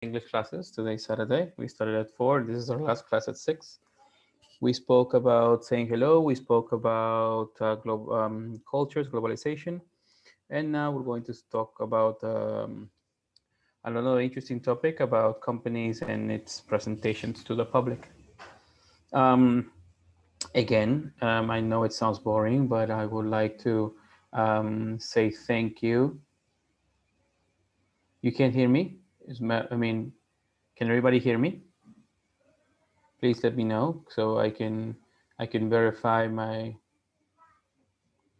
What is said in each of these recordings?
English classes. Today's Saturday. We started at 4. This is our last class at 6. We spoke about saying hello. We spoke about cultures, globalization. And now we're going to talk about another interesting topic about companies and its presentations to the public. Um, I know it sounds boring, but I would like to say thank you. You can't hear me? Can everybody hear me? Please let me know so I can verify my.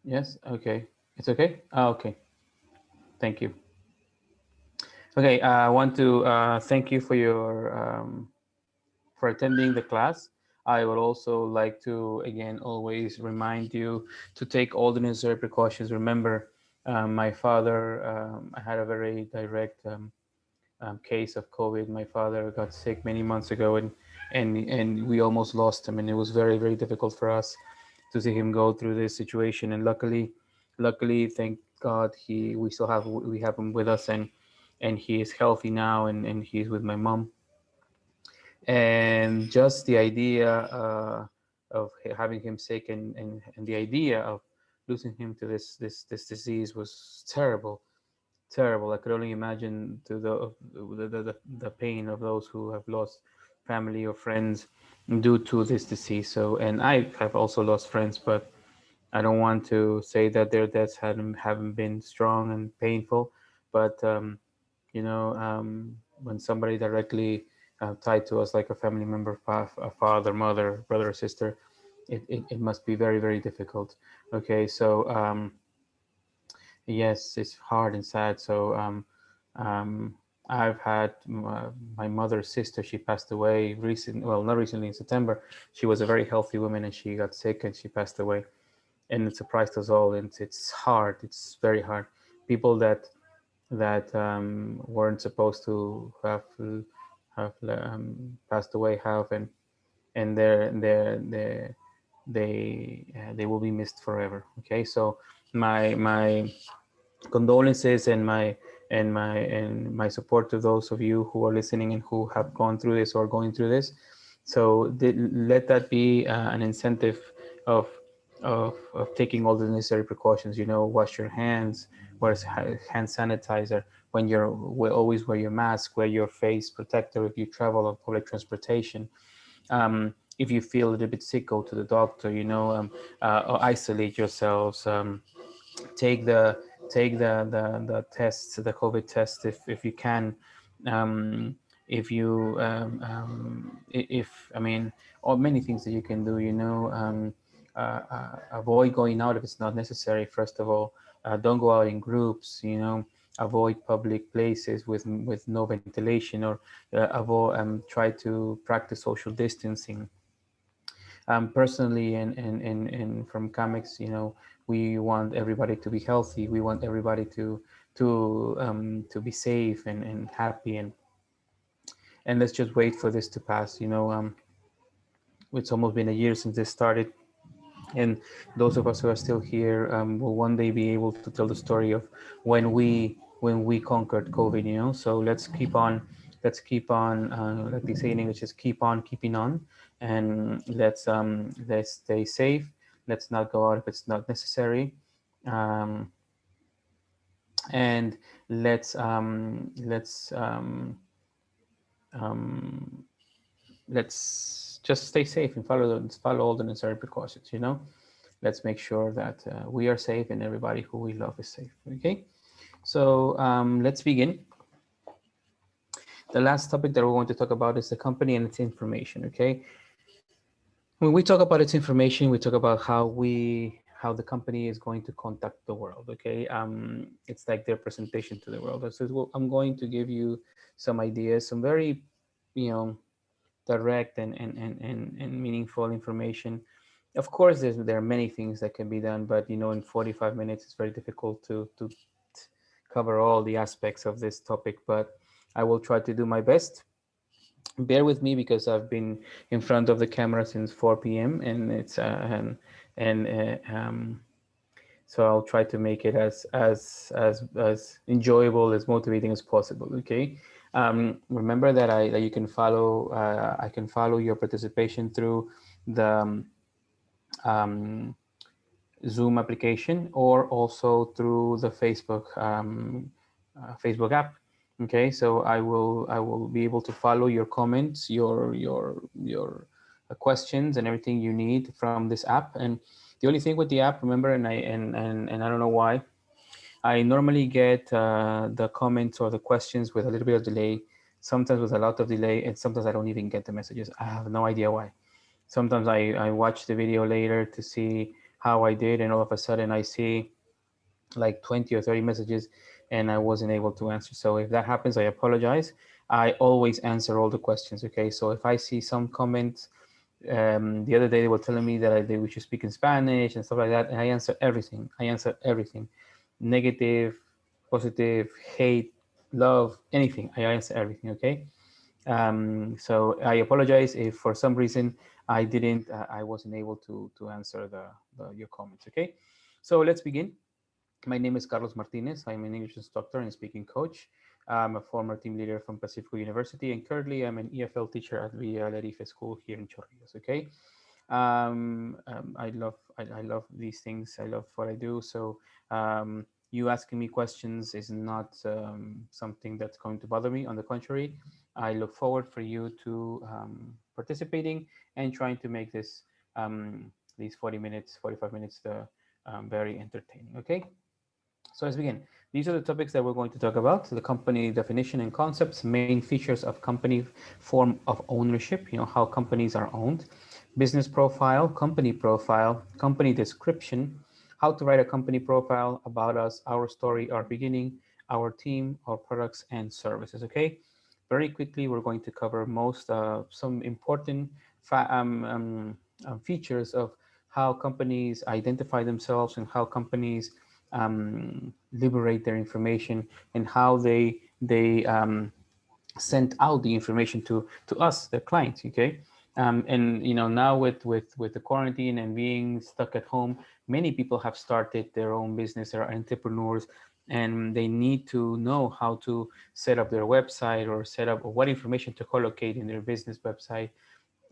Yes. Okay. It's okay. Okay. Thank you. Okay. I want to thank you for attending the class. I would also like to again always remind you to take all the necessary precautions. Remember, my father. I had a very direct case of COVID. My father got sick many months ago, and we almost lost him, and it was very very difficult for us to see him go through this situation. And luckily, thank God, we have him with us, and he is healthy now, and he's with my mom. And just the idea of having him sick, and the idea of losing him to this disease was terrible, terrible. I could only imagine to the pain of those who have lost family or friends due to this disease. So, and I have also lost friends, but I don't want to say that their deaths haven't been strong and painful. But when somebody directly tied to us, like a family member, a father, mother, brother, or sister, it must be very, very difficult. Okay, so yes, it's hard and sad. So um, I've had my mother's sister. She passed away well, not recently, in September. She was a very healthy woman, and she got sick and she passed away. And it surprised us all. And it's hard. It's very hard. People that weren't supposed to have passed away have, and they will be missed forever. Okay, so my condolences and my support to those of you who are listening and who have gone through this or going through this. So let that be an incentive of, of taking all the necessary precautions. Wash your hands, wear hand sanitizer. When always wear your mask, wear your face protector if you travel on public transportation. If you feel a little bit sick, go to the doctor. Or isolate yourselves. Take the tests, the COVID test, if you can. Um, if you if I mean, or many things that you can do. Avoid going out if it's not necessary. First of all, don't go out in groups. Avoid public places with no ventilation, or try to practice social distancing. Personally, and from Camex, we want everybody to be healthy. We want everybody to be safe and happy, and let's just wait for this to pass. It's almost been a year since this started, and those of us who are still here will one day be able to tell the story of when we conquered COVID. So let's keep on, like they say in English, just keep on keeping on, and let's stay safe. Let's not go out if it's not necessary, um, and um, let's just stay safe and follow all the necessary precautions. Let's make sure that we are safe and everybody who we love is safe. Okay, so let's begin. The last topic that we're going to talk about is the company and its information. Okay, when we talk about its information, we talk about how the company is going to contact the world. Okay, it's like their presentation to the world. So well, I'm going to give you some ideas, some very, you know, direct and meaningful information. Of course, there are many things that can be done, but in 45 minutes, it's very difficult to cover all the aspects of this topic. But I will try to do my best. Bear with me because I've been in front of the camera since 4 p.m. and it's and so I'll try to make it as enjoyable, as motivating as possible. Okay. Remember that you can follow, I can follow your participation through the um, Zoom application, or also through the Facebook app. Okay, so I will be able to follow your comments, your questions, and everything you need from this app. And the only thing with the app, remember, and I don't know why, I normally get the comments or the questions with a little bit of delay, sometimes with a lot of delay, and sometimes I don't even get the messages. I have no idea why. Sometimes I watch the video later to see how I did, and all of a sudden I see like 20 or 30 messages and I wasn't able to answer. So if that happens, I apologize. I always answer all the questions. Okay, so if I see some comments, the other day they were telling me that we should speak in Spanish and stuff like that, and I answer everything. I answer everything, negative, positive, hate, love, anything. I answer everything. Okay. So I apologize if for some reason I wasn't able to answer your comments. Okay, so let's begin. My name is Carlos Martinez. I'm an English instructor and speaking coach. I'm a former team leader from Pacifico University, and currently I'm an EFL teacher at Villa Larife School here in Chorrillos. Okay, I love these things. I love what I do. So you asking me questions is not something that's going to bother me. On the contrary, I look forward for you to participating and trying to make these 40 minutes, 45 minutes, very entertaining. Okay. So let's begin. These are the topics that we're going to talk about: the company definition and concepts, main features of company, form of ownership, how companies are owned, business profile, company description, how to write a company profile, about us, our story, our beginning, our team, our products and services. Okay. Very quickly, we're going to cover some important features of how companies identify themselves and how companies liberate their information, and how they send out the information to us, their clients. Okay. And now with the quarantine and being stuck at home, many people have started their own business. They're entrepreneurs, and they need to know how to set up their website, or set up what information to collocate in their business website,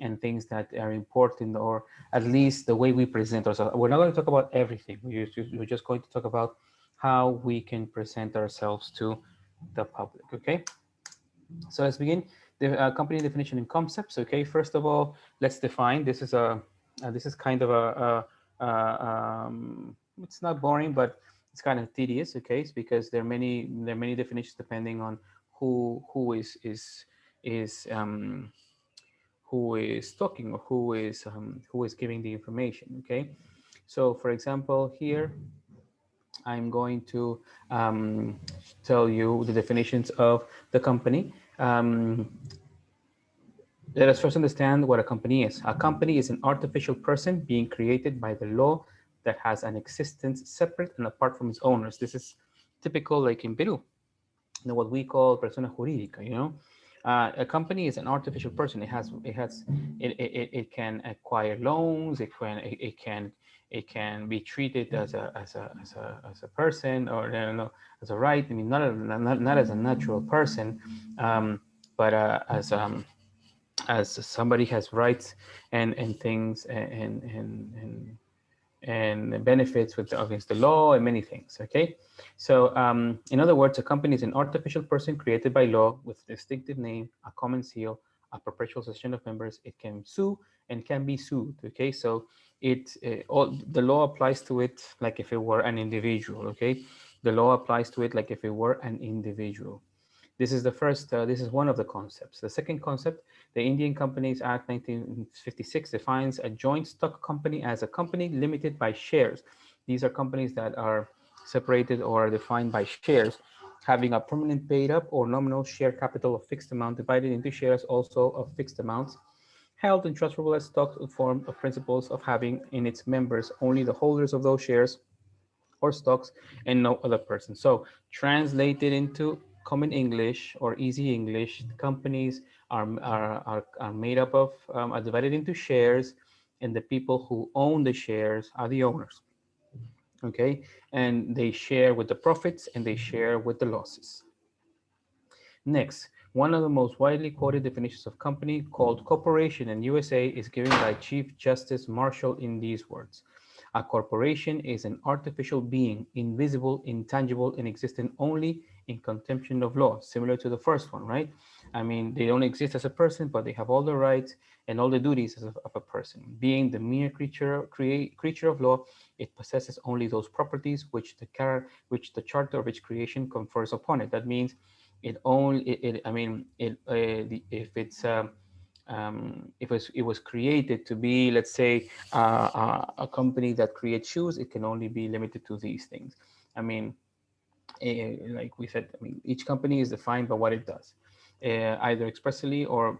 and things that are important, or at least the way we present ourselves. We're not going to talk about everything. We're just going to talk about how we can present ourselves to the public. Okay, so let's begin. The company definition and concepts. Okay, first of all, let's define. This is kind of it's not boring, but it's kind of tedious. Okay, it's because there are many definitions depending on who is who is talking, or who is giving the information. Okay, so for example, here I'm going to tell you the definitions of the company. Let us first understand what a company is. A company is an artificial person being created by the law that has an existence separate and apart from its owners. This is typical, like in Peru, what we call persona jurídica. A company is an artificial person. It can acquire loans. It can be treated as a person, or as a right. I mean, not as a natural person, but as somebody has rights and things, and benefits against the law, and many things. Okay, so in other words, a company is an artificial person created by law with a distinctive name, a common seal, a perpetual succession of members. It can sue and can be sued. Okay, so the law applies to it like if it were an individual. Okay, the law applies to it like if it were an individual. This is one of the concepts. The second concept, the Indian Companies Act 1956 defines a joint stock company as a company limited by shares. These are companies that are separated or are defined by shares, having a permanent paid up or nominal share capital of fixed amount divided into shares also of fixed amounts, held and transferable as stocks in form of principles of having in its members only the holders of those shares or stocks and no other person. So translated into common English or easy English, companies are made up of, are divided into shares, and the people who own the shares are the owners. Okay, and they share with the profits and they share with the losses. Next, One of the most widely quoted definitions of company, called corporation in USA, is given by Chief Justice Marshall in these words: a corporation is an artificial being, invisible, intangible, and existent only in contemplation of law, similar to the first one, right? I mean, they don't exist as a person, but they have all the rights and all the duties of a person. Being the mere creature of law, it possesses only those properties which the charter of its creation confers upon it. That means it only, I mean, if it's it was created to be, let's say, a company that creates shoes, it can only be limited to these things. I mean, like we said, I mean, each company is defined by what it does, either expressly or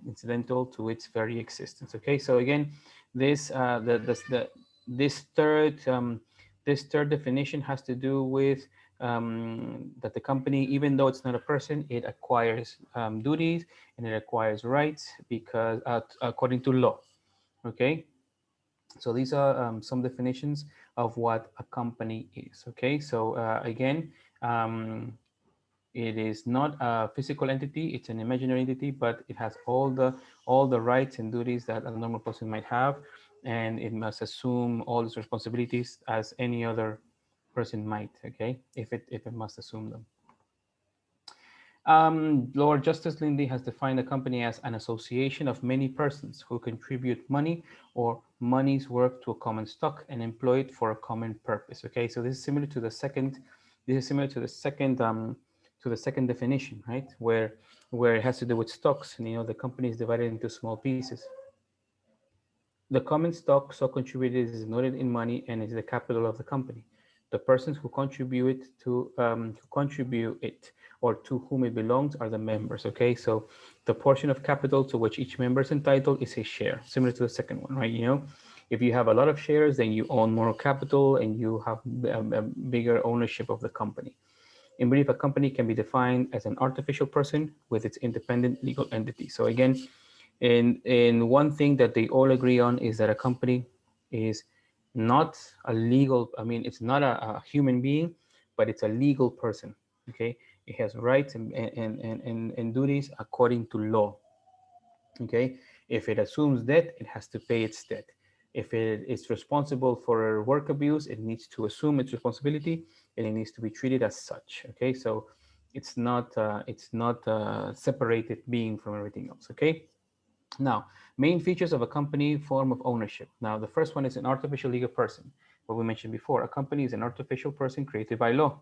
incidental to its very existence. Okay, so again, this this third definition has to do with that the company, even though it's not a person, it acquires duties and it acquires rights because according to law. Okay, so these are some definitions of what a company is. Okay, so again, it is not a physical entity; it's an imaginary entity, but it has all the rights and duties that a normal person might have, and it must assume all its responsibilities as any other person might. Okay, if it must assume them. Lord Justice Lindsay has defined a company as an association of many persons who contribute money or money's worth to a common stock and employ it for a common purpose. Okay, so this is similar to the second. This is similar to the second definition, right? Where it has to do with stocks, and the company is divided into small pieces. The common stock so contributed is noted in money and is the capital of the company. The persons who contribute it or to whom it belongs are the members. Okay, so the portion of capital to which each member is entitled is a share, similar to the second one, right? If you have a lot of shares, then you own more capital and you have a bigger ownership of the company. In brief, a company can be defined as an artificial person with its independent legal entity. So again, and one thing that they all agree on is that a company is not a legal, I mean, it's not a human being, but it's a legal person. Okay, it has rights and duties according to law. Okay, if it assumes debt, it has to pay its debt. If it is responsible for work abuse, it needs to assume its responsibility and it needs to be treated as such. Okay, so it's not separated being from everything else. Okay. Now, main features of a company form of ownership. Now, the first one is an artificial legal person. What we mentioned before, a company is an artificial person created by law.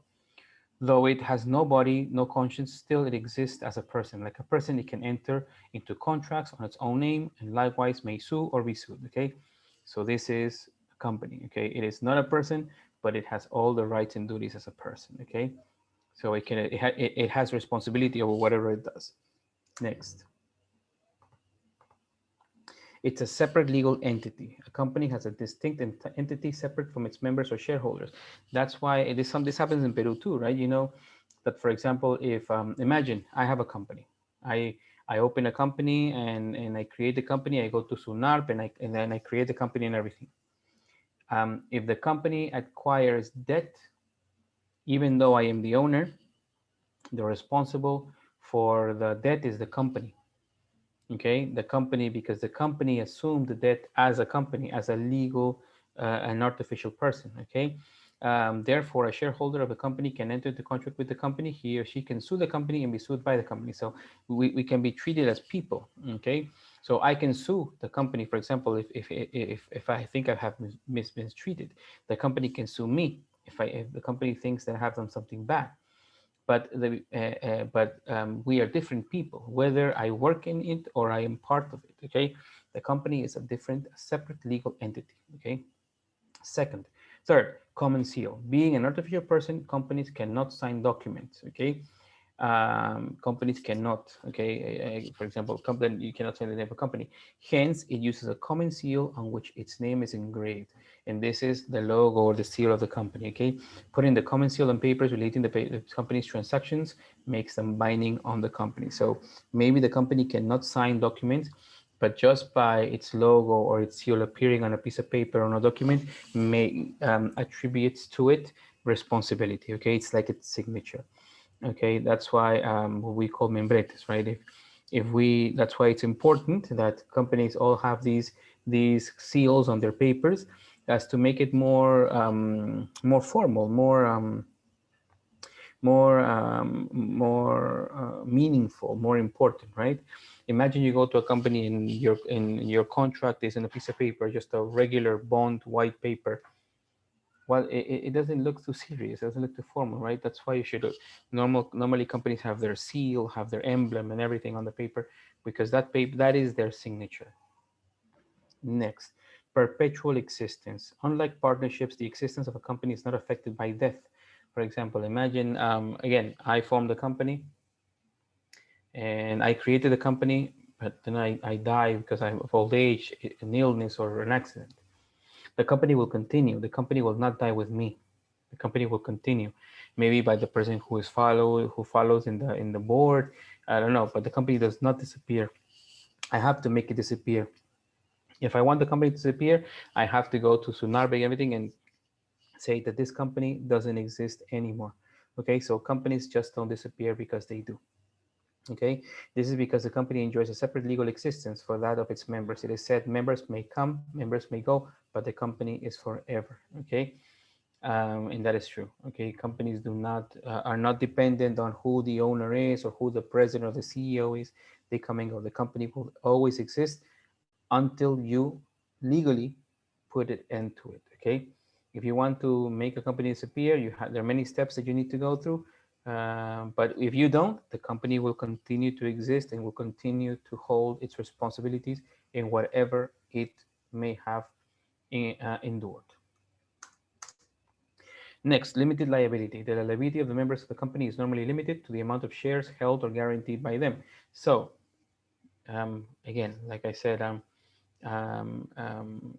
Though it has no body, no conscience, still it exists as a person. Like a person, it can enter into contracts on its own name and likewise may sue or be sued. Okay, so this is a company. Okay, it is not a person, but it has all the rights and duties as a person. Okay, so it has responsibility over whatever it does. Next. It's a separate legal entity. A company has a distinct entity separate from its members or shareholders. That's why this happens in Peru too, right? That, for example, if imagine I have a company, I I open a company and I create the company. I go to SUNARP and then I create the company and everything. If the company acquires debt, even though I am the owner, the responsible for the debt is the company. Okay, the company, because the company assumed the debt as a company, as a legal, an artificial person. Okay, therefore, a shareholder of a company can enter the contract with the company. He or she can sue the company and be sued by the company. So we can be treated as people. Okay, so I can sue the company, for example, if I think I have mistreated, the company can sue me if the company thinks that I have done something bad. But we are different people, whether I work in it or I am part of it. Okay, the company is a different, separate legal entity. Okay. Third, common seal. Being an artificial person, companies cannot sign documents. Okay, companies cannot. Okay, for example, company, you cannot sign the name of a company. Hence, it uses a common seal on which its name is engraved, and this is the logo or the seal of the company. Okay, putting the common seal on papers relating the company's transactions makes them binding on the company. So maybe the company cannot sign documents, but just by its logo or its seal appearing on a piece of paper or on a document may attributes to it responsibility. Okay, it's like its signature. Okay, that's why what we call membretes, right? If we, that's why it's important that companies all have these seals on their papers, as to make it more formal, more meaningful, more important, right? Imagine you go to a company and your contract is in a piece of paper, just a regular bond white paper. Well, it doesn't look too serious, it doesn't look too formal, right? That's why you should normally companies have their seal, have their emblem and everything on the paper, because that paper, that is their signature. Next, perpetual existence. Unlike partnerships, the existence of a company is not affected by death. For example, imagine, again, I formed a company and I created a company, but then I die because I'm of old age, an illness, or an accident. The company will continue. The company will not die with me. The company will continue, maybe by the person who follows in the board. I don't know, but the company does not disappear. I have to make it disappear. If I want the company to disappear, I have to go to Sunarbe and everything and say that this company doesn't exist anymore. Okay, so companies just don't disappear because they do. Okay, this is because the company enjoys a separate legal existence for that of its members. It is said members may come, members may go, but the company is forever. Okay, and that is true. Okay, companies do not are not dependent on who the owner is or who the president or the CEO is. They come and go. The company will always exist until you legally put it end to it. Okay, if you want to make a company disappear, there are many steps that you need to go through. But if you don't, the company will continue to exist and will continue to hold its responsibilities in whatever it may have endured. Next, limited liability. The liability of the members of the company is normally limited to the amount of shares held or guaranteed by them. So, again, like I said, um, um,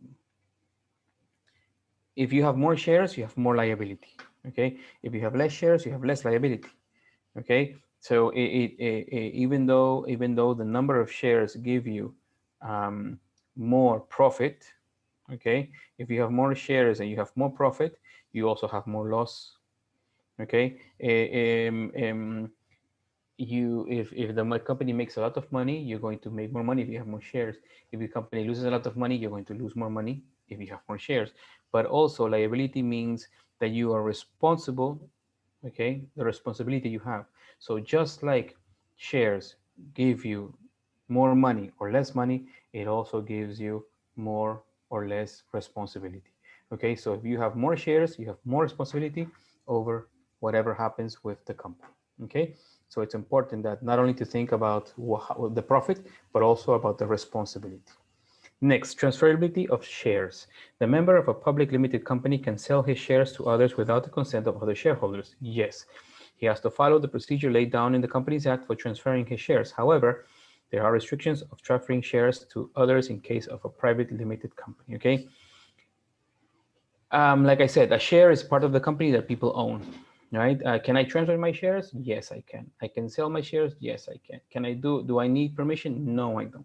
if you have more shares, you have more liability. Okay. If you have less shares, you have less liability. Okay. So even though the number of shares give you more profit, okay, if you have more shares and you have more profit, you also have more loss. Okay. If the company makes a lot of money, you're going to make more money if you have more shares. If the company loses a lot of money, you're going to lose more money if you have more shares. But also liability means that you are responsible, okay, the responsibility you have. So just like shares give you more money or less money, it also gives you more or less responsibility. Okay, so if you have more shares, you have more responsibility over whatever happens with the company. Okay, so it's important that not only to think about the profit, but also about the responsibility. Next, transferability of shares. The member of a public limited company can sell his shares to others without the consent of other shareholders. Yes, he has to follow the procedure laid down in the Companies Act for transferring his shares. However, there are restrictions of transferring shares to others in case of a private limited company. Okay. Like I said, a share is part of the company that people own, right? Can I transfer my shares? Yes, I can. I can sell my shares? Yes, I can. Can I do I need permission? No, I don't.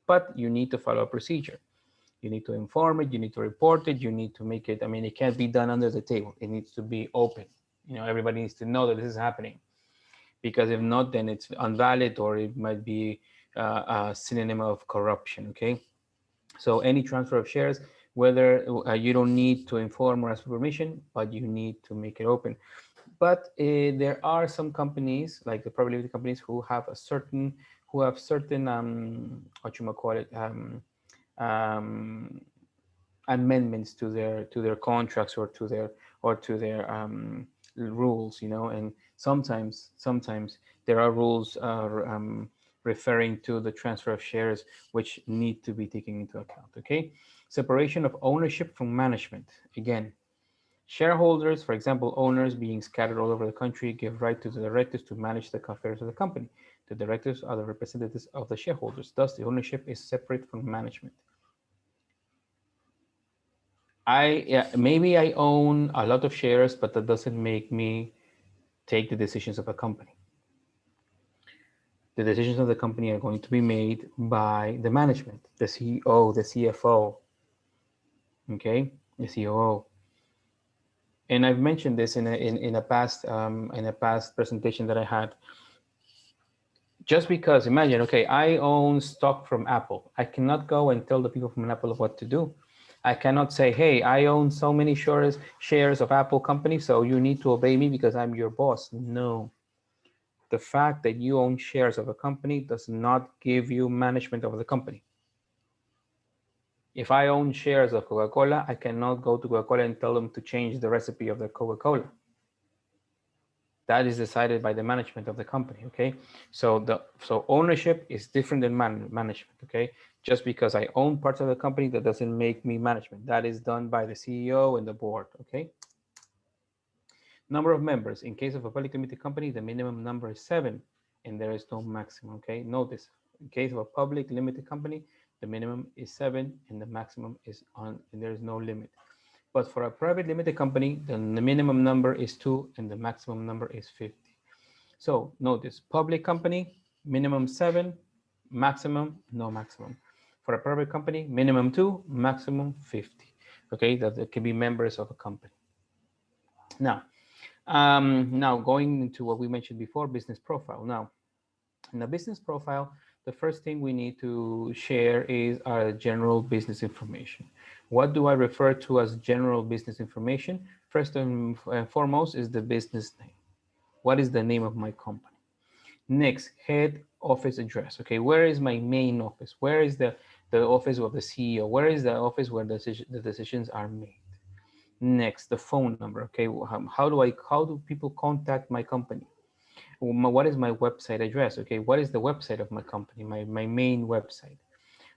But you need to follow a procedure. You need to inform it, you need to report it, you need to make it, I mean, it can't be done under the table. It needs to be open. You know, everybody needs to know that this is happening. Because if not, then it's invalid or it might be a synonym of corruption, okay? So any transfer of shares, whether you don't need to inform or ask for permission, but you need to make it open. But there are some companies, like the private limited companies, who have certain what you might call it, um, amendments to their contracts or to their rules, you know. And sometimes there are rules referring to the transfer of shares which need to be taken into account. Okay, separation of ownership from management. Again, shareholders, for example, owners being scattered all over the country, give right to the directors to manage the affairs of the company. The directors are the representatives of the shareholders. Thus, the ownership is separate from management. Maybe I own a lot of shares, but that doesn't make me take the decisions of a company. The decisions of the company are going to be made by the management, the CEO, the CFO, okay, the COO. And I've mentioned this in a past presentation that I had. Just because, imagine, okay, I own stock from Apple. I cannot go and tell the people from Apple what to do. I cannot say, hey, I own so many shares of Apple company, so you need to obey me because I'm your boss. No. The fact that you own shares of a company does not give you management of the company. If I own shares of Coca-Cola, I cannot go to Coca-Cola and tell them to change the recipe of the Coca-Cola. That is decided by the management of the company. Okay, so ownership is different than management. Okay, just because I own parts of the company, that doesn't make me management. That is done by the CEO and the board. Okay, number of members. In case of a public limited company, the minimum number is 7, and there is no maximum. Okay, notice, in case of a public limited company, the minimum is 7 and the maximum is on, and there is no limit. But for a private limited company, then the minimum number is 2 and the maximum number is 50. So notice, public company, minimum 7, maximum, no maximum. For a private company, minimum 2, maximum 50. Okay, that it can be members of a company. Now going into what we mentioned before, business profile. Now, in the business profile, the first thing we need to share is our general business information. What do I refer to as general business information? First and foremost is the business name. What is the name of my company? Next, head office address. Okay, where is my main office? Where is the office of the CEO? Where is the office where the decisions are made? Next, the phone number. Okay, how do people contact my company? What is my website address? Okay, what is the website of my company? My main website.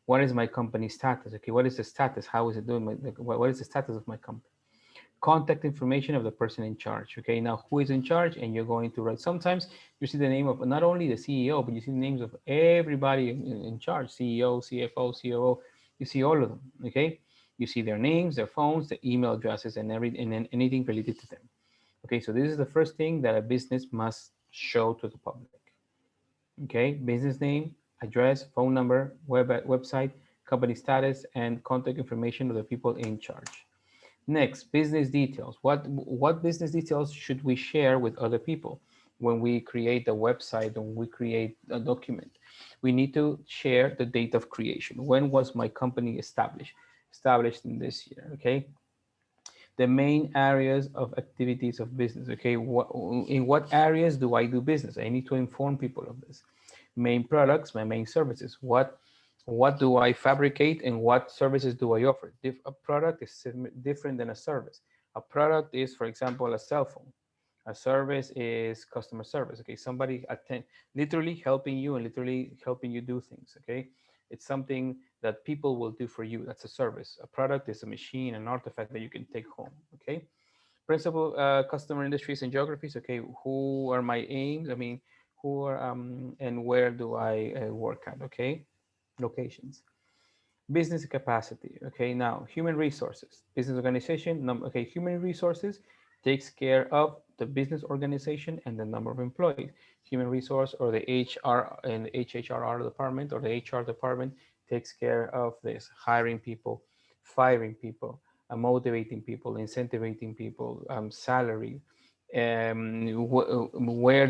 What is my company status? Okay, what is the status? How is it doing? What is the status of my company? Contact information of the person in charge. Okay, now who is in charge? And you're going to write. Sometimes you see the name of not only the CEO, but you see the names of everybody in charge: CEO, CFO, COO. You see all of them. Okay, you see their names, their phones, their email addresses, and anything related to them. Okay, so this is the first thing that a business must show to the public. Okay, business name, address, phone number, website, company status, and contact information of the people in charge. Next, business details. What business details should we share with other people when we create a website, when we create a document? We need to share the date of creation. When was my company established? Established in this year, okay? The main areas of activities of business, okay? In what areas do I do business? I need to inform people of this. Main products, my main services. What do I fabricate and what services do I offer? A product is different than a service. A product is, for example, a cell phone. A service is customer service. Okay, somebody literally helping you and literally helping you do things. Okay, it's something that people will do for you. That's a service. A product is a machine, an artifact that you can take home. Okay, principal customer industries and geographies. Okay, who are my aims? I mean, who are and where do I work at? Okay, locations. Business capacity. Okay, now human resources, business organization. Okay, human resources takes care of the business organization and the number of employees. Human resource or the HR and the HHRR department or the HR department takes care of this: hiring people, firing people, motivating people, incentivizing people, salary, where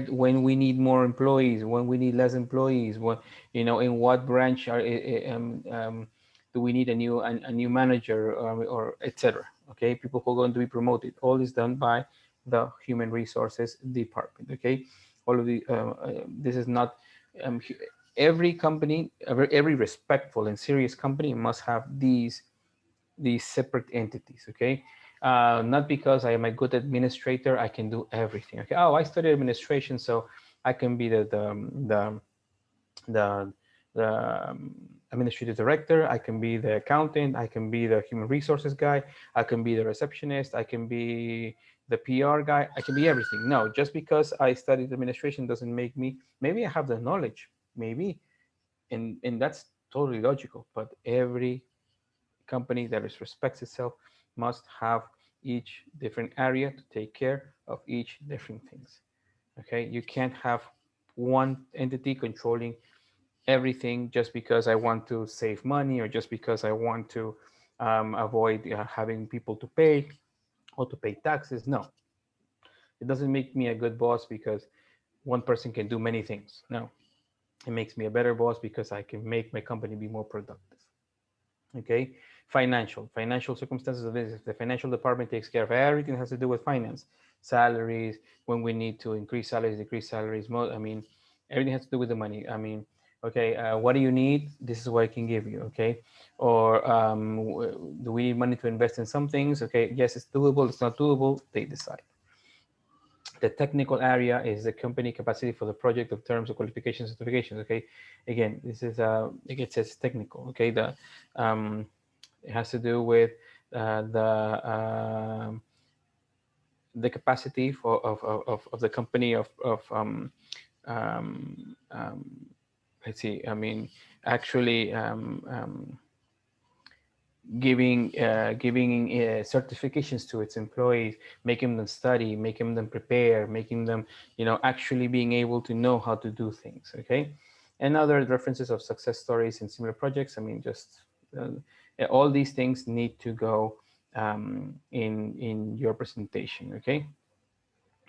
when we need more employees, when we need less employees, what in what branch do we need a new manager or etc. Okay, people who are going to be promoted. All is done by the human resources department. Okay, all of the this is not every company, every respectful and serious company must have these separate entities. Okay, not because I am a good administrator I can do everything. Okay, oh, I studied administration, so I can be the administrative director, I can be the accountant, I can be the human resources guy, I can be the receptionist, I can be the PR guy, I can be everything. No, just because I studied administration doesn't make me, maybe I have the knowledge, maybe, and that's totally logical, but every company that respects itself must have each different area to take care of each different things. Okay, you can't have one entity controlling everything just because I want to save money or just because I want to avoid having people to pay or to pay taxes. No, it doesn't make me a good boss because one person can do many things. No, it makes me a better boss because I can make my company be more productive. Okay, financial circumstances of business. The financial department takes care of everything that has to do with finance, salaries, when we need to increase salaries, decrease salaries. I mean, everything has to do with the money. I mean, okay, what do you need? This is what I can give you. Okay, or do we need money to invest in some things? Okay, yes, it's doable. It's not doable. They decide. The technical area is the company capacity for the project of terms of qualifications, certifications. Okay, again, this is it says technical. Okay, it has to do with uh, the um, the capacity of the company um, um, let's see. I mean, actually giving certifications to its employees, making them study, making them prepare, making them, actually being able to know how to do things. Okay, and other references of success stories in similar projects. I mean, just all these things need to go in your presentation. Okay,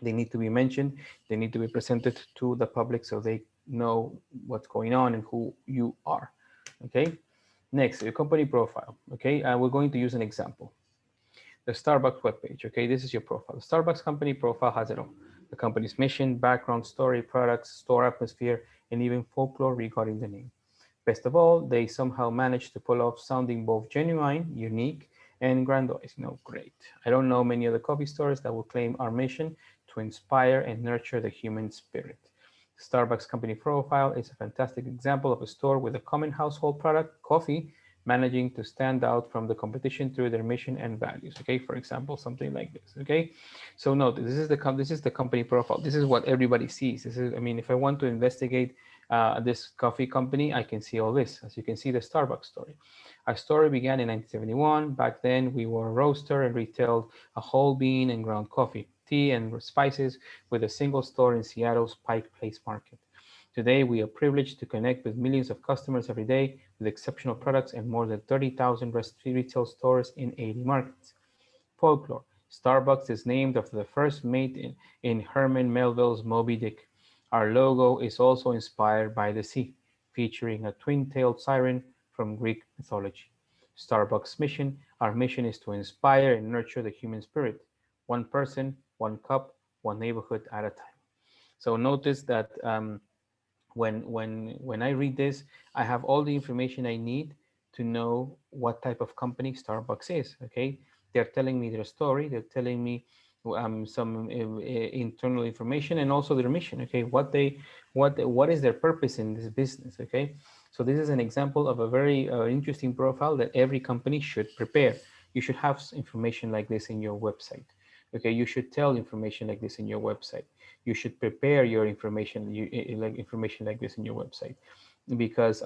they need to be mentioned. They need to be presented to the public so they know what's going on and who you are. Okay. Next, your company profile. Okay, we're going to use an example. The Starbucks webpage. Okay, this is your profile. The Starbucks company profile has it all: the company's mission, background, story, products, store atmosphere, and even folklore regarding the name. Best of all, they somehow managed to pull off sounding both genuine, unique, and grandiose. Great. I don't know many other coffee stores that will claim our mission to inspire and nurture the human spirit. Starbucks company profile is a fantastic example of a store with a common household product, coffee, managing to stand out from the competition through their mission and values. Okay, for example, something like this. Okay, so note this is the company profile. This is what everybody sees. This is, I mean, if I want to investigate this coffee company, I can see all this. As you can see, the Starbucks story. Our story began in 1971. Back then, we were a roaster and retailed a whole bean and ground coffee, tea, and spices with a single store in Seattle's Pike Place Market. Today, we are privileged to connect with millions of customers every day with exceptional products and more than 30,000 retail stores in 80 markets. Folklore. Starbucks is named after the first mate in Herman Melville's Moby Dick. Our logo is also inspired by the sea, featuring a twin-tailed siren from Greek mythology. Starbucks' mission. Our mission is to inspire and nurture the human spirit, one person, one cup, one neighborhood at a time. So notice that when I read this, I have all the information I need to know what type of company Starbucks is. Okay, they're telling me their story. They're telling me some internal information and also their mission. Okay, what is their purpose in this business? Okay, so this is an example of a very interesting profile that every company should prepare. You should have information like this in your website. Okay, you should tell information like this in your website. You should prepare your information, like information like this in your website, because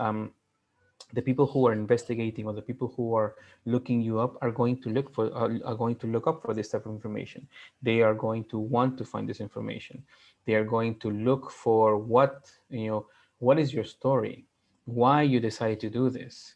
the people who are investigating or the people who are looking you up are going to look up for this type of information. They are going to want to find this information. They are going to look for what is your story, why you decided to do this.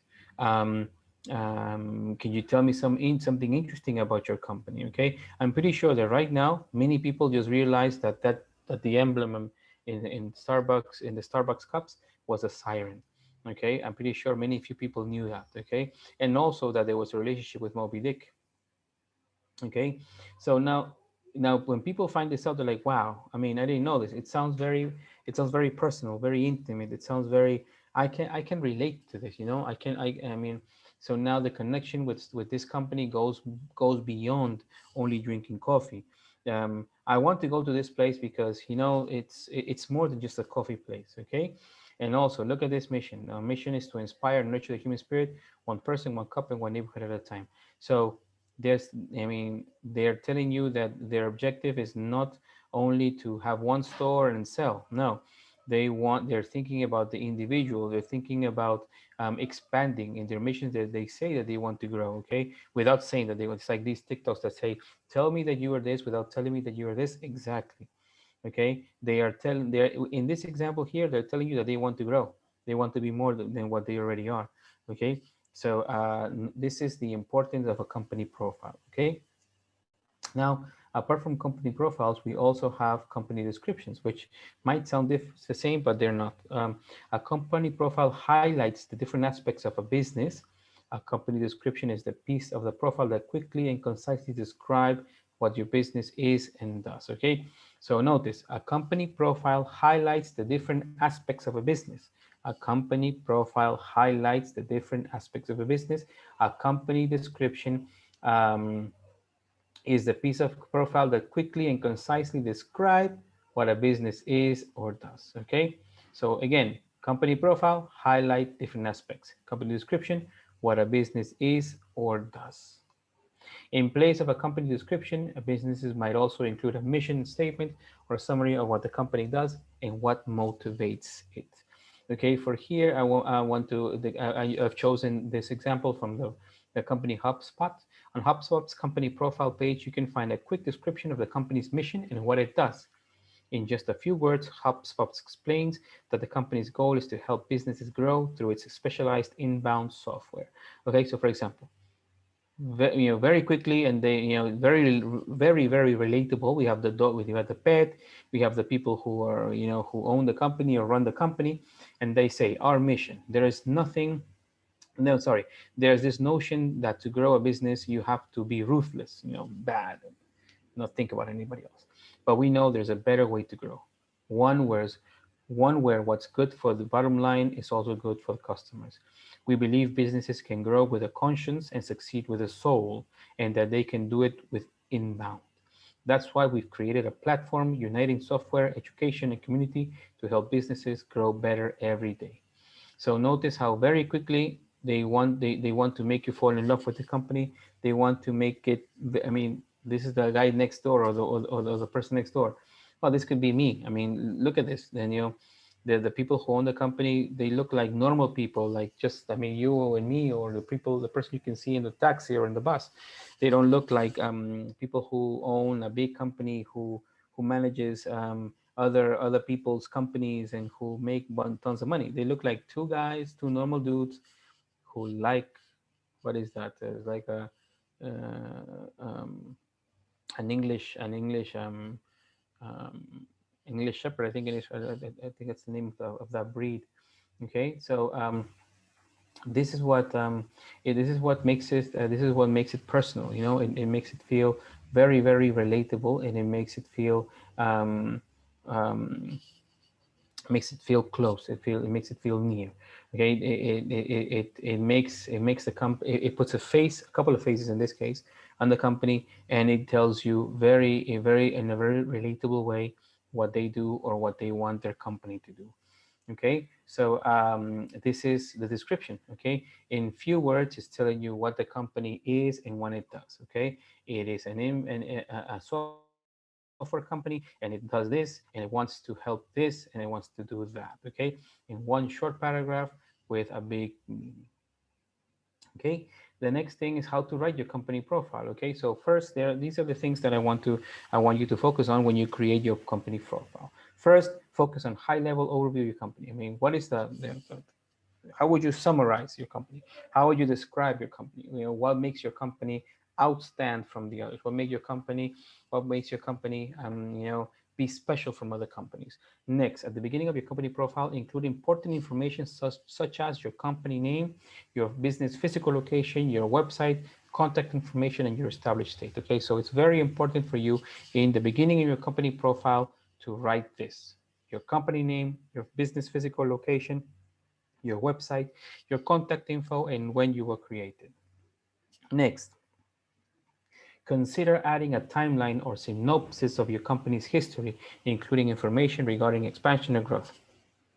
um, can you tell me something interesting about your company? Okay, I'm pretty sure that right now many people just realized that the emblem in Starbucks, in the Starbucks cups, was a siren. Okay, I'm pretty sure many few people knew that. Okay, and also that there was a relationship with Moby Dick. Okay, so now when people find this out, they're like, wow, I mean, I didn't know this. It sounds very personal, very intimate. It sounds very, I can relate to this. I mean, so now the connection with this company goes beyond only drinking coffee. I want to go to this place because it's more than just a coffee place. Okay, and also look at this mission. Our mission is to inspire and nurture the human spirit, one person, one cup, and one neighborhood at a time. So there's I mean, they're telling you that their objective is not only to have one store and sell. No, they're thinking about the individual. They're thinking about expanding in their missions, that they say that they want to grow. Okay, without saying that they want. It's like these TikToks that say, tell me that you are this without telling me that you are this. Exactly. Okay, they're in this example here, they're telling you that they want to grow. They want to be more than what they already are. Okay, so this is the importance of a company profile. Okay, Now, apart from company profiles, we also have company descriptions, which might sound the same, but they're not. A company profile highlights the different aspects of a business. A company description is the piece of the profile that quickly and concisely describe what your business is and does. Okay, so notice a company profile highlights the different aspects of a business. A company profile highlights the different aspects of a business. A company description is the piece of profile that quickly and concisely describe what a business is or does. Okay, so again, company profile, highlight different aspects. Company description, what a business is or does. In place of a company description, businesses might also include a mission statement or a summary of what the company does and what motivates it. Okay, for here, I've chosen this example from the company HubSpot. On HubSpot's company profile page, you can find a quick description of the company's mission and what it does. In just a few words, HubSpot explains that the company's goal is to help businesses grow through its specialized inbound software. Okay, so for example, very quickly, and they, very relatable. We have the dog, we have the pet, we have the people who are, who own the company or run the company, and they say our mission. There is nothing. No, sorry. There's this notion that to grow a business, you have to be ruthless, bad, not think about anybody else. But we know there's a better way to grow. One where one where what's good for the bottom line is also good for the customers. We believe businesses can grow with a conscience and succeed with a soul, and that they can do it with inbound. That's why we've created a platform uniting software, education, and community to help businesses grow better every day. So notice how very quickly they want to make you fall in love with the company. They want to make it. I mean, this is the guy next door or the person next door. Well, this could be me. I mean, look at this. Then the people who own the company, they look like normal people, like just, I mean, you and me, or the person you can see in the taxi or in the bus. They don't look like people who own a big company who manages other people's companies and who make tons of money. They look like two guys, two normal dudes who like, what is that? It's like um, an um, English Shepherd. I think it is. I think that's the name of that breed. Okay, so this is what this is what makes it personal. It makes it feel very relatable, and it um, um, makes it feel close. It makes it feel near. Okay, it makes the company. It puts a couple of faces in this case, on the company, and it tells you in a very relatable way what they do or what they want their company to do. Okay, so this is the description. Okay, in few words, it's telling you what the company is and what it does. Okay, it is a software company, and it does this, and it wants to help this, and it wants to do that. Okay, in one short paragraph with a big okay. The next thing is how to write your company profile. Okay, so first, these are the things that I want you to focus on when you create your company profile. First, focus on high level overview of your company. I mean, what is how would you summarize your company? How would you describe your company? What makes your company outstand from the others? What makes your company, be special from other companies? Next, at the beginning of your company profile, include important information such as your company name, your business physical location, your website, contact information, and your established state. Okay, so it's very important for you in the beginning of your company profile to write this: your company name, your business physical location, your website, your contact info, and when you were created. Next, consider adding a timeline or synopsis of your company's history, including information regarding expansion or growth.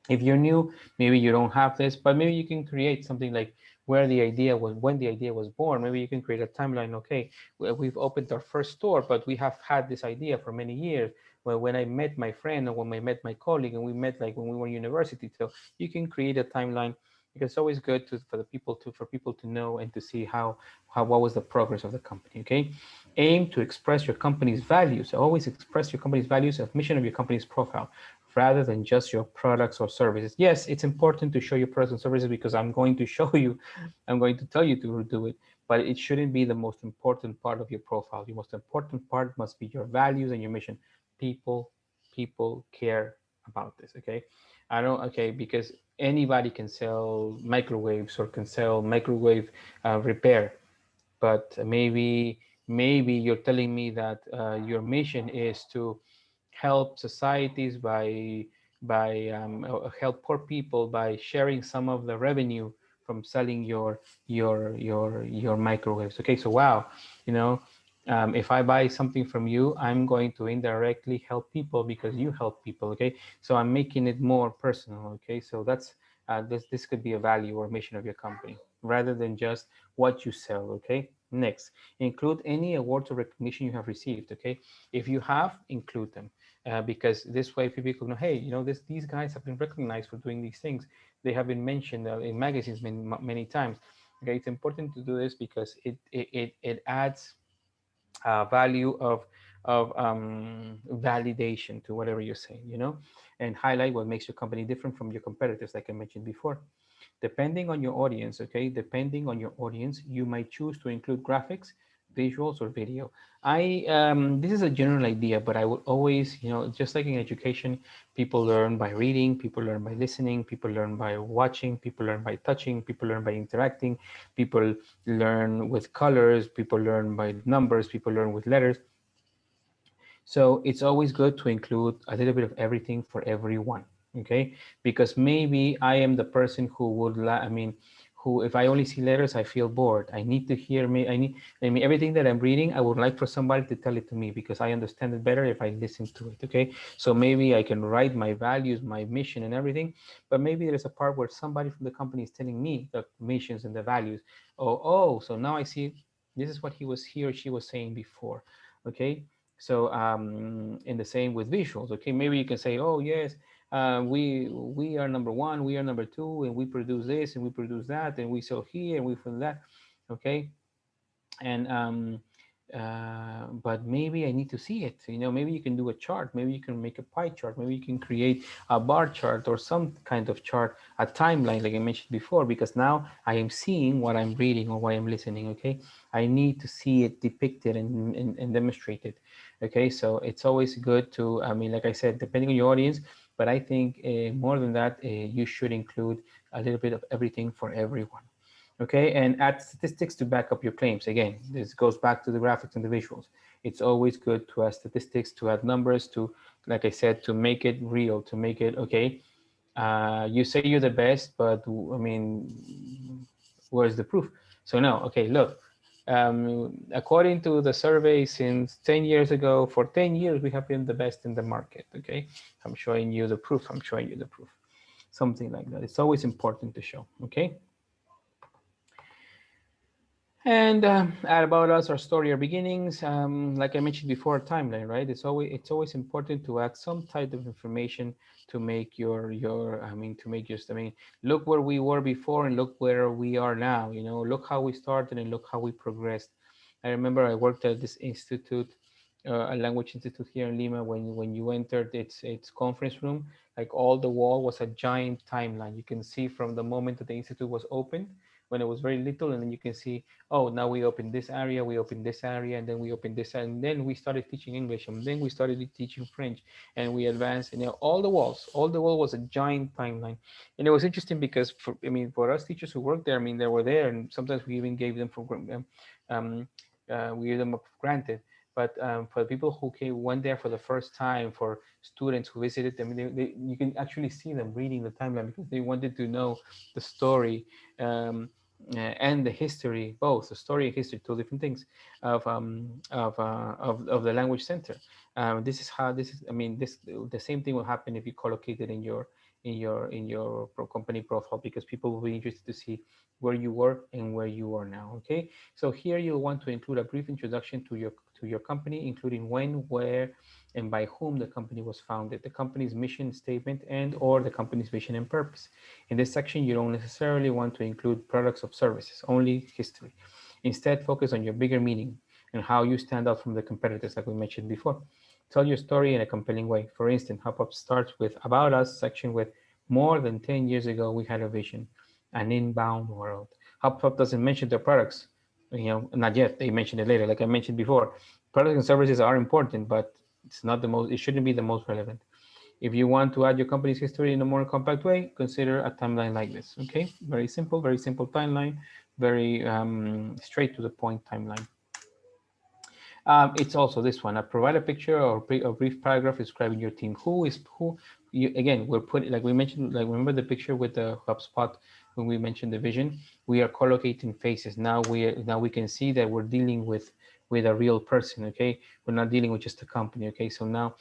If you're new, maybe you don't have this, but maybe you can create something like where the idea was, when the idea was born. Maybe you can create a timeline. Okay, we've opened our first store, but we have had this idea for many years. Well, when I met my friend, or when I met my colleague, and we met like when we were in university. So you can create a timeline, because it's always good for people to know and to see what was the progress of the company. Okay, aim to express your company's values. Always express your company's values of mission of your company's profile. rather than just your products or services. Yes, it's important to show your products and services because I'm going to show you, I'm going to tell you to do it, but it shouldn't be the most important part of your profile. The most important part must be your values and your mission. People, people care about this, okay? I don't, okay, because anybody can sell microwaves or can sell microwave repair, but maybe you're telling me that your mission is to help societies by help poor people by sharing some of the revenue from selling your microwaves. Okay, so wow, you know, if I buy something from you, I'm going to indirectly help people because you help people. Okay, so I'm making it more personal. Okay, so that's this could be a value or mission of your company rather than just what you sell. Okay, next, include any awards or recognition you have received. Okay, if you have, include them. Because this way people know, hey, you know, these guys have been recognized for doing these things. They have been mentioned in magazines many times. Okay, it's important to do this because it adds value of validation to whatever you're saying, you know, and highlight what makes your company different from your competitors, like I mentioned before. Depending on your audience, okay, depending on your audience, you might choose to include graphics, visuals, or video. This is a general idea, but I would always, you know, just like in education, people learn by reading, people learn by listening, people learn by watching, people learn by touching, people learn by interacting, people learn with colors, people learn by numbers, people learn with letters. So it's always good to include a little bit of everything for everyone, okay? Because maybe I am the person who would, I mean, who, if I only see letters, I feel bored. I need to hear me. I mean, everything that I'm reading, I would like for somebody to tell it to me because I understand it better if I listen to it, okay? So maybe I can write my values, my mission and everything, but maybe there's a part where somebody from the company is telling me the missions and the values. So now I see this is what he or she was saying before, okay? So in the same with visuals, okay, maybe you can say, oh yes, we are number one, we are number two, and we produce this and we produce that, and we sell here and we sell that, okay, and but maybe I need to see it. You know, maybe you can do a chart, maybe you can make a pie chart, maybe you can create a bar chart or some kind of chart, a timeline, like I mentioned before, because now I am seeing what I'm reading or what I'm listening. Okay, I need to see it depicted and demonstrated. Okay, so it's always good to, I mean, like I said, depending on your audience, but I think more than that, you should include a little bit of everything for everyone. Okay, and add statistics to back up your claims. Again, this goes back to the graphics and the visuals. It's always good to add statistics, to add numbers, to, like I said, to make it real, to make it, okay, you say you're the best, but I mean, where's the proof? So no, okay, look, according to the survey since 10 years ago, for 10 years, we have been the best in the market, okay? I'm showing you the proof, I'm showing you the proof. Something like that. It's always important to show, okay? And add about us, our story, our beginnings. Like I mentioned before, timeline, right? It's always important to add some type of information to make your I mean to make just I mean look where we were before and look where we are now. You know, look how we started and look how we progressed. I remember I worked at this institute, a language institute here in Lima. When you entered its conference room, like all the wall was a giant timeline. You can see from the moment that the institute was opened when it was very little, and then you can see, oh, now we open this area, we open this area, and then we open this, and then we started teaching English, and then we started teaching French, and we advanced. And all the wall was a giant timeline, and it was interesting because for us teachers who worked there, I mean, they were there, and sometimes we even gave them um, we gave them up for granted. But for the people who went there for the first time, for students who visited them, you can actually see them reading the timeline because they wanted to know the story. And the history, both the story and history, two different things of the language center. This is how this is. I mean, the same thing will happen if you collocate it in your company profile because people will be interested to see where you were and where you are now. Okay, so here you'll want to include a brief introduction to your company, including when, where, and by whom the company was founded, the company's mission statement, and or the company's vision and purpose. In this section, you don't necessarily want to include products or services, only history. Instead, focus on your bigger meaning and how you stand out from the competitors, like we mentioned before. Tell your story in a compelling way. For instance, HubHub starts with About Us section with more than 10 years ago, we had a vision, an inbound world. HubHub doesn't mention their products, not yet. They mention it later. Like I mentioned before, products and services are important, but it's not the most, it shouldn't be the most relevant. If you want to add your company's history in a more compact way, consider a timeline like this. Okay, very simple timeline, very straight to the point timeline. It's also this one. I provide a picture or a brief paragraph describing your team. Who is who? Again, we're putting, like we mentioned, like remember the picture with the HubSpot when we mentioned the vision. We are collocating faces. Now we can see that we're dealing with a real person. Okay, we're not dealing with just a company. Okay, so now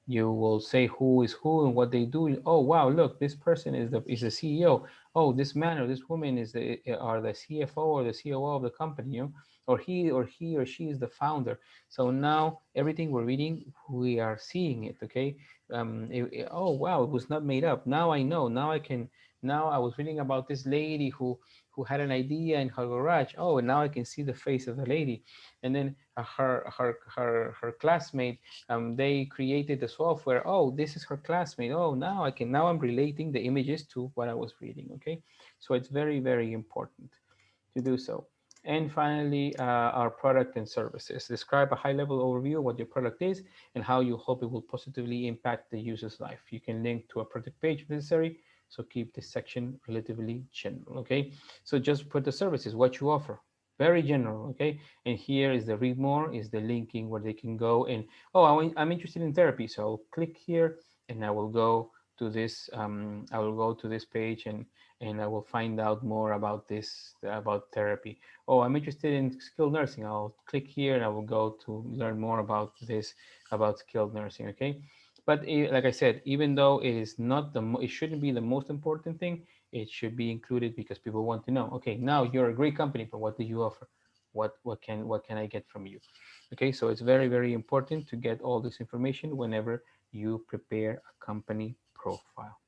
you will say who is who and what they do. Oh wow, look, this person is the CEO. Oh, this man or this woman is the CFO or the COO of the company. Or he or she is the founder. So now everything we're reading, we are seeing it. Okay. Oh wow, it was not made up. Now I know. Now I can. Now I was reading about this lady who had an idea in her garage. Oh, and now I can see the face of the lady. And then her classmate. They created the software. Oh, this is her classmate. Oh, now I can. Now I'm relating the images to what I was reading. Okay. So it's very, very important to do so. And finally, our product and services. Describe a high-level overview of what your product is and how you hope it will positively impact the user's life. You can link to a product page if necessary, so keep this section relatively general, okay? So just put the services, what you offer, very general, okay? And here is the read more, is the linking where they can go and, oh, I'm interested in therapy, so I'll click here and I will go to this, page and I will find out more about this, about therapy. Oh, I'm interested in skilled nursing. I'll click here and I will go to learn more about this, about skilled nursing, okay? But like I said, even though it is not it shouldn't be the most important thing, it should be included because people want to know, okay, now you're a great company, but what do you offer? What can I get from you? Okay, so it's very, very important to get all this information whenever you prepare a company profile.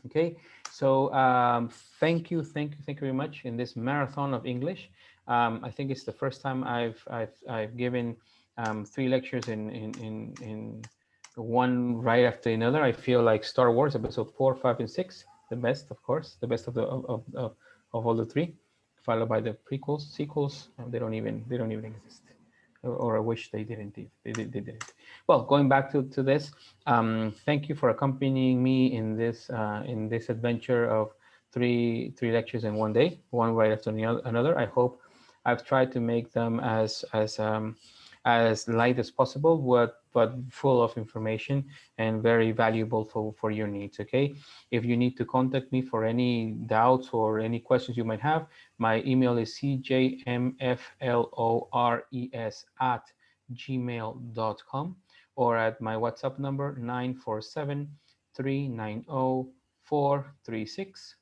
Okay, so thank you very much in this marathon of English. I think it's the first time I've given 3 lectures in one right after another. I feel like Star Wars episode 4, 5, and 6, the best, of course, the best of of all the 3, followed by the prequels, sequels. They don't even exist, or I wish they didn't. They didn't. Well, going back to this, thank you for accompanying me in this adventure of three lectures in one day, one right after another. I hope I've tried to make them as light as possible, but full of information and very valuable for your needs. Okay, if you need to contact me for any doubts or any questions you might have, my email is cjmflores@gmail.com or at my WhatsApp number 947-390-436.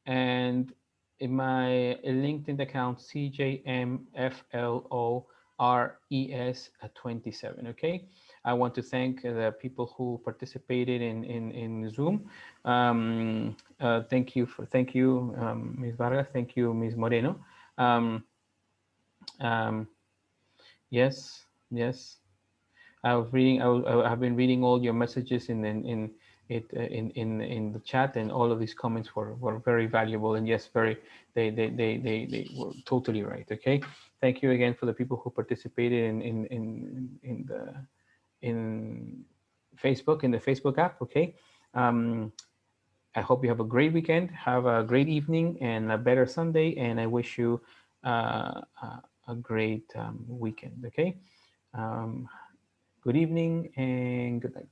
And in my LinkedIn account, CJMFLORES27. Okay. I want to thank the people who participated in Zoom. Thank you, Ms. Vargas. Thank you, Ms. Moreno. Yes, yes. I've been reading all your messages in the chat, and all of these comments were very valuable, and yes, they were totally right. Okay, thank you again for the people who participated in Facebook, in the Facebook app. Okay, I hope you have a great weekend, have a great evening, and a better Sunday, and I wish you a great weekend. Okay. Good evening and good night.